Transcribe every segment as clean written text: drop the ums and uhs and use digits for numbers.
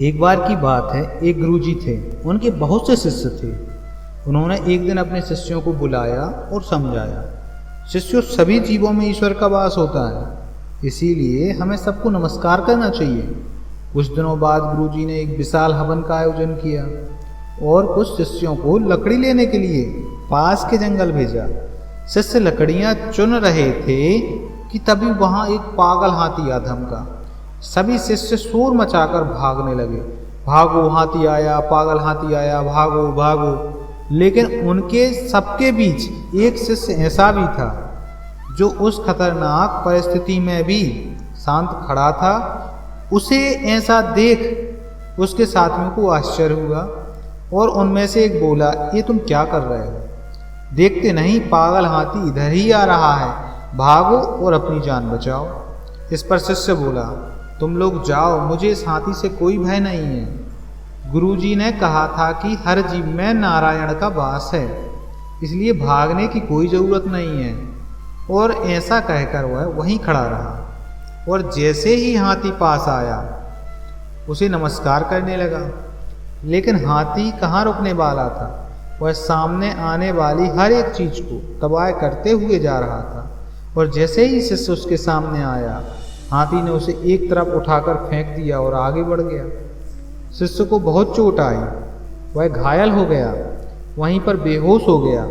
एक बार की बात है, एक गुरुजी थे। उनके बहुत से शिष्य थे। उन्होंने एक दिन अपने शिष्यों को बुलाया और समझाया, शिष्यों, सभी जीवों में ईश्वर का वास होता है, इसीलिए हमें सबको नमस्कार करना चाहिए। कुछ दिनों बाद गुरुजी ने एक विशाल हवन का आयोजन किया और कुछ शिष्यों को लकड़ी लेने के लिए पास के जंगल भेजा। शिष्य लकड़ियां चुन रहे थे कि तभी वहां एक पागल हाथी आ धमका। सभी शिष्य शोर मचाकर भागने लगे, भागो हाथी आया, पागल हाथी आया, भागो भागो। लेकिन उनके सबके बीच एक शिष्य ऐसा भी था जो उस खतरनाक परिस्थिति में भी शांत खड़ा था। उसे ऐसा देख उसके साथियों को आश्चर्य हुआ और उनमें से एक बोला, ये तुम क्या कर रहे हो? देखते नहीं पागल हाथी इधर ही आ रहा है, भागो और अपनी जान बचाओ। इस पर शिष्य बोला, तुम लोग जाओ, मुझे इस हाथी से कोई भय नहीं है। गुरुजी ने कहा था कि हर जीव में नारायण का वास है, इसलिए भागने की कोई ज़रूरत नहीं है। और ऐसा कहकर वह वहीं खड़ा रहा और जैसे ही हाथी पास आया उसे नमस्कार करने लगा। लेकिन हाथी कहाँ रुकने वाला था, वह सामने आने वाली हर एक चीज़ को तबाह करते हुए जा रहा था। और जैसे ही शिष्य उसके सामने आया, हाथी ने उसे एक तरफ उठाकर फेंक दिया और आगे बढ़ गया। शिष्य को बहुत चोट आई, वह घायल हो गया, वहीं पर बेहोश हो गया।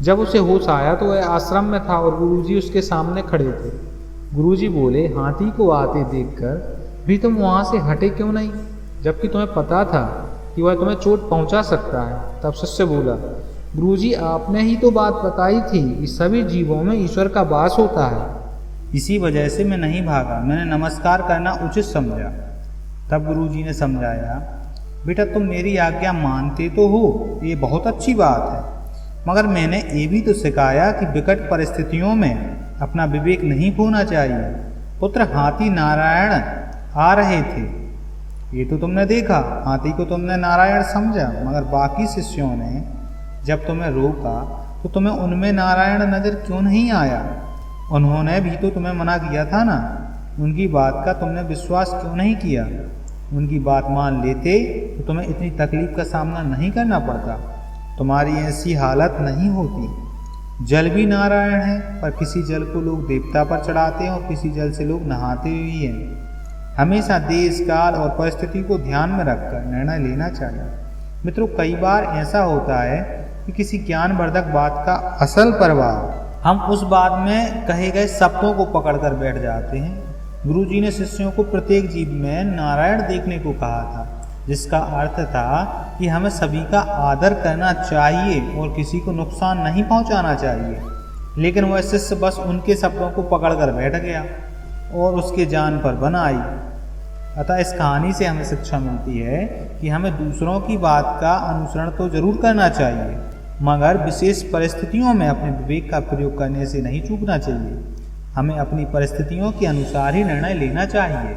जब उसे होश आया तो वह आश्रम में था और गुरुजी उसके सामने खड़े थे। गुरुजी बोले, हाथी को आते देखकर भी तुम वहाँ से हटे क्यों नहीं, जबकि तुम्हें पता था कि वह तुम्हें चोट पहुँचा सकता है? तब शिष्य बोला, गुरुजी, आपने ही तो बात बताई थी कि सभी जीवों में ईश्वर का वास होता है, इसी वजह से मैं नहीं भागा, मैंने नमस्कार करना उचित समझा। तब गुरुजी ने समझाया, बेटा तुम मेरी आज्ञा मानते तो हो, ये बहुत अच्छी बात है, मगर मैंने ये भी तो सिखाया कि विकट परिस्थितियों में अपना विवेक नहीं खोना चाहिए। पुत्र, हाथी नारायण आ रहे थे, ये तो तुमने देखा, हाथी को तुमने नारायण समझा, मगर बाकी शिष्यों ने जब तुम्हें रोका तो तुम्हें उनमें नारायण नजर क्यों नहीं आया? उन्होंने भी तो तुम्हें मना किया था ना, उनकी बात का तुमने विश्वास क्यों नहीं किया? उनकी बात मान लेते तो तुम्हें इतनी तकलीफ का सामना नहीं करना पड़ता, तुम्हारी ऐसी हालत नहीं होती। जल भी नारायण है, पर किसी जल को लोग देवता पर चढ़ाते हैं और किसी जल से लोग नहाते भी हैं। हमेशा देश काल और परिस्थिति को ध्यान में रखकर निर्णय लेना चाहिए। मित्रों, कई बार ऐसा होता है कि किसी ज्ञानवर्धक बात का असल प्रभाव हम उस बात में कहे गए शब्दों को पकड़कर बैठ जाते हैं। गुरुजी ने शिष्यों को प्रत्येक जीव में नारायण देखने को कहा था, जिसका अर्थ था कि हमें सभी का आदर करना चाहिए और किसी को नुकसान नहीं पहुंचाना चाहिए। लेकिन वह शिष्य बस उनके शब्दों को पकड़कर बैठ गया और उसके जान पर बन आई। अतः इस कहानी से हमें शिक्षा मिलती है कि हमें दूसरों की बात का अनुसरण तो जरूर करना चाहिए, मगर विशेष परिस्थितियों में अपने विवेक का प्रयोग करने से नहीं चूकना चाहिए। हमें अपनी परिस्थितियों के अनुसार ही निर्णय लेना चाहिए।